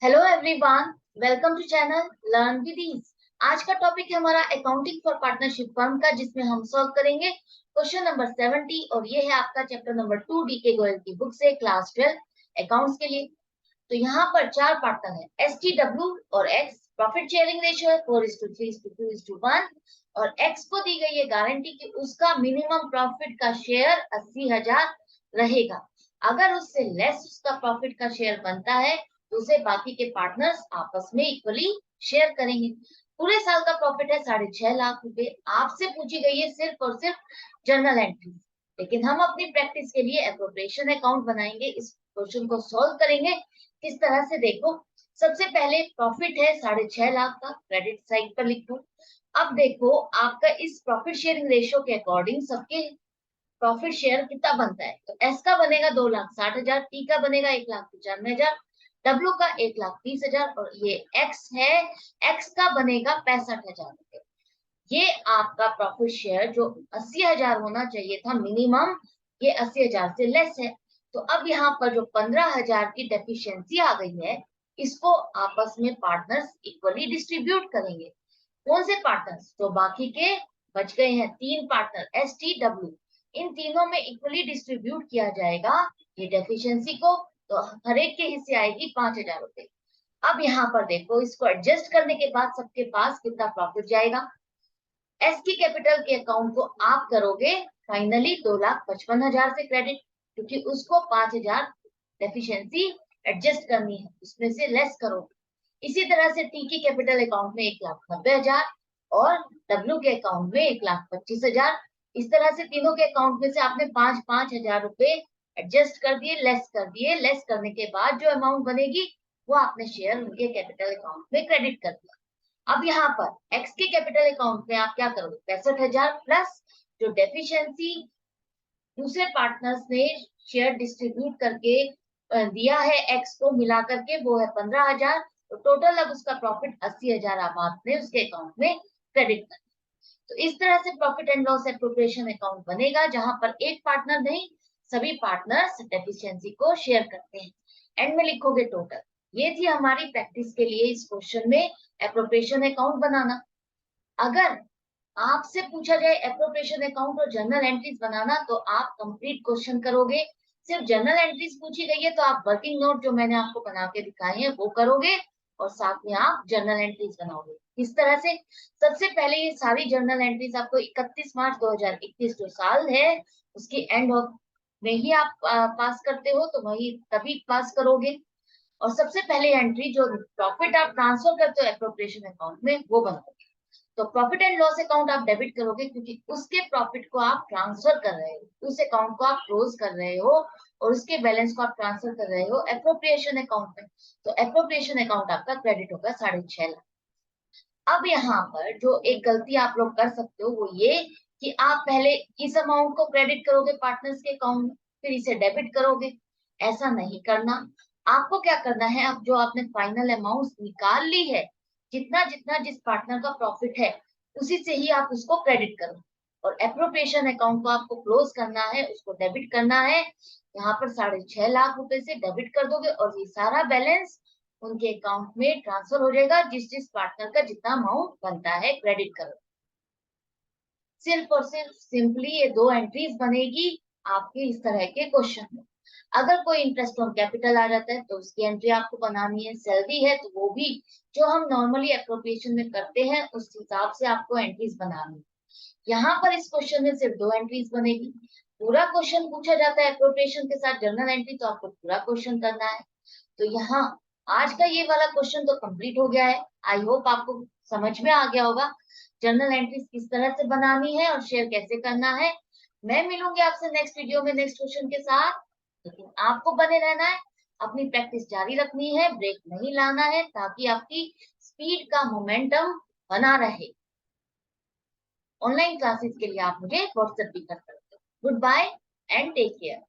Hello everyone, welcome to channel learn with ease. आज का topic है हमारा अकाउंटिंग फॉर पार्टनरशिप फर्म का, जिसमें हम सॉल्व करेंगे क्वेश्चन नंबर 70 और ये है आपका चैप्टर नंबर 2 डी के गोयल की बुक से क्लास 12 अकाउंट्स के लिए। तो यहाँ पर चार पार्टनर है, STW और X। प्रॉफिट शेयरिंग रेशियो है 4:3:2:1 और X को दी गई है गारंटी कि उसका मिनिमम प्रॉफिट का शेयर 80,000 रहेगा। अगर उससे लेस उसका प्रॉफिट का शेयर बनता है तो उसे बाकी के पार्टनर्स आपस में इक्वली शेयर करेंगे। पूरे साल का प्रॉफिट है 6.5 लाख रुपए। आपसे पूछी गई है सिर्फ और सिर्फ जर्नल एंट्री, लेकिन हम अपनी प्रैक्टिस के लिए एप्रोप्रिएशन अकाउंट बनाएंगे। इस क्वेश्चन को सॉल्व करेंगे किस तरह से, देखो। सबसे पहले प्रॉफिट है 6.5 लाख का, क्रेडिट साइड पर लिख दो। अब देखो आपका इस प्रॉफिट शेयरिंग रेशियो के अकॉर्डिंग सबके प्रॉफिट शेयर कितना बनता है। तो एस का बनेगा 2,60,000, टी का बनेगा 1,95,000, डब्ल्यू का 1,30,000 और ये एक्स है, एक्स का बनेगा 65,000 रुपए। ये आपका प्रॉफिट शेयर जो 80,000 होना चाहिए था मिनिमम, ये 80,000 से लेस है। तो अब यहाँ पर जो 15,000 की डेफिशिएंसी आ गई है, इसको आपस में पार्टनर्स इक्वली डिस्ट्रीब्यूट करेंगे। कौन से पार्टनर्स? तो बाकी के बच गए हैं तीन पार्टनर STW, इन तीनों में इक्वली डिस्ट्रीब्यूट किया जाएगा ये डेफिशिएंसी को। तो हर एक के हिस्से आएगी 5,000 रुपए। अब यहाँ पर देखो, इसको एडजस्ट करने के बाद सबके पास कितना प्रॉफिट जाएगा। एस की कैपिटल के अकाउंट को आप करोगे फाइनली 2,55,000 से क्रेडिट, क्योंकि उसको 5,000 डेफिशिएंसी एडजस्ट करनी है, उसमें से लेस करोगे। इसी तरह से टी की कैपिटल अकाउंट में 1,90,000 और डब्ल्यू के अकाउंट में 1,25,000। इस तरह से तीनों के अकाउंट में से आपने 5,000 रुपए एडजस्ट कर दिए, लेस कर दिए। लेस करने के बाद जो अमाउंट बनेगी वो आपने शेयर उनके कैपिटल अकाउंट में क्रेडिट कर दिया। अब यहाँ पर एक्स के कैपिटल अकाउंट में आप क्या करोगे, 65,000 प्लस जो डेफिशिएंसी दूसरे पार्टनर्स ने शेयर डिस्ट्रीब्यूट करके दिया है एक्स को मिला करके, वो है 15,000। तो टोटल अब उसका प्रॉफिट 80,000 अब आपने उसके अकाउंट में क्रेडिट कर। तो इस तरह से profit and loss appropriation account बनेगा, जहां पर एक पार्टनर नहीं, सभी पार्टनर्स डेफिशिएंसी को शेयर करते हैं। एंड में लिखोगे टोटल। ये थी हमारी प्रैक्टिस के लिए इस क्वेश्चन में एप्रोप्रिएशन अकाउंट बनाना। अगर आपसे पूछा जाए एप्रोप्रिएशन अकाउंट और जर्नल एंट्रीज बनाना, तो आप कंप्लीट क्वेश्चन करोगे। सिर्फ जर्नल एंट्रीज पूछी गई है तो आप वर्किंग नोट जो मैंने आपको बना के दिखाए हैं वो करोगे और साथ में आप जर्नल एंट्रीज बनाओगे। इस तरह से सबसे पहले ये सारी जर्नल एंट्रीज आपको 31 मार्च 2021 जो साल है उसकी एंड ऑफ में ही आप पास करते हो, तो वही तभी पास करोगे। और सबसे पहले एंट्री जो प्रॉफिट आप ट्रांसफर करते हो एप्रोप्रिएशन अकाउंट में वो बनाओगे। तो प्रॉफिट एंड लॉस अकाउंट आप डेबिट करोगे, क्योंकि उसके प्रॉफिट को आप ट्रांसफर कर रहे हो, उस अकाउंट को आप क्लोज कर रहे हो और उसके बैलेंस को आप ट्रांसफर कर रहे हो एप्रोप्रिएशन अकाउंट में। तो एप्रोप्रिएशन अकाउंट आपका क्रेडिट होगा 6.5 लाख। अब यहाँ पर जो एक गलती आप लोग कर सकते हो वो ये कि आप पहले इस अमाउंट को क्रेडिट करोगे पार्टनर्स के अकाउंट में, फिर इसे डेबिट करोगे। ऐसा नहीं करना। आपको क्या करना है, अब जो आपने फाइनल अमाउंट निकाल ली है, जितना जितना जिस पार्टनर का प्रॉफिट है उसी से ही आप उसको क्रेडिट करो। और एप्रोप्रिएशन अकाउंट को आपको क्लोज करना है, उसको डेबिट करना है। यहाँ पर 6.5 लाख रुपए से डेबिट कर दोगे और ये सारा बैलेंस उनके अकाउंट में ट्रांसफर हो जाएगा, जिस जिस पार्टनर का जितना अमाउंट बनता है क्रेडिट करो। सिर्फ और सिर्फ सिंपली ये दो एंट्रीज बनेगी आपके इस तरह के क्वेश्चन में। अगर कोई इंटरेस्ट ऑन कैपिटल आ जाता है तो उसकी एंट्री आपको बनानी है। सैलरी है तो वो भी जो हम नॉर्मली एप्रोप्रिएशन में करते हैं उस हिसाब से आपको एंट्रीज बनानी है। यहाँ पर इस क्वेश्चन में सिर्फ दो एंट्रीज बनेगी। पूरा क्वेश्चन पूछा जाता है एप्रोप्रिएशन के साथ जर्नल एंट्री, तो आपको पूरा क्वेश्चन करना है। तो यहाँ आज का ये वाला क्वेश्चन तो कंप्लीट हो गया है। आई होप आपको समझ में आ गया होगा जर्नल एंट्रीज किस तरह से बनानी है और शेयर कैसे करना है। मैं मिलूंगी आपसे नेक्स्ट वीडियो में नेक्स्ट क्वेश्चन के साथ, लेकिन आपको बने रहना है, अपनी प्रैक्टिस जारी रखनी है, ब्रेक नहीं लाना है, ताकि आपकी स्पीड का मोमेंटम बना रहे। ऑनलाइन क्लासेस के लिए आप मुझे व्हाट्सएप भी कर सकते हो। Goodbye and take care.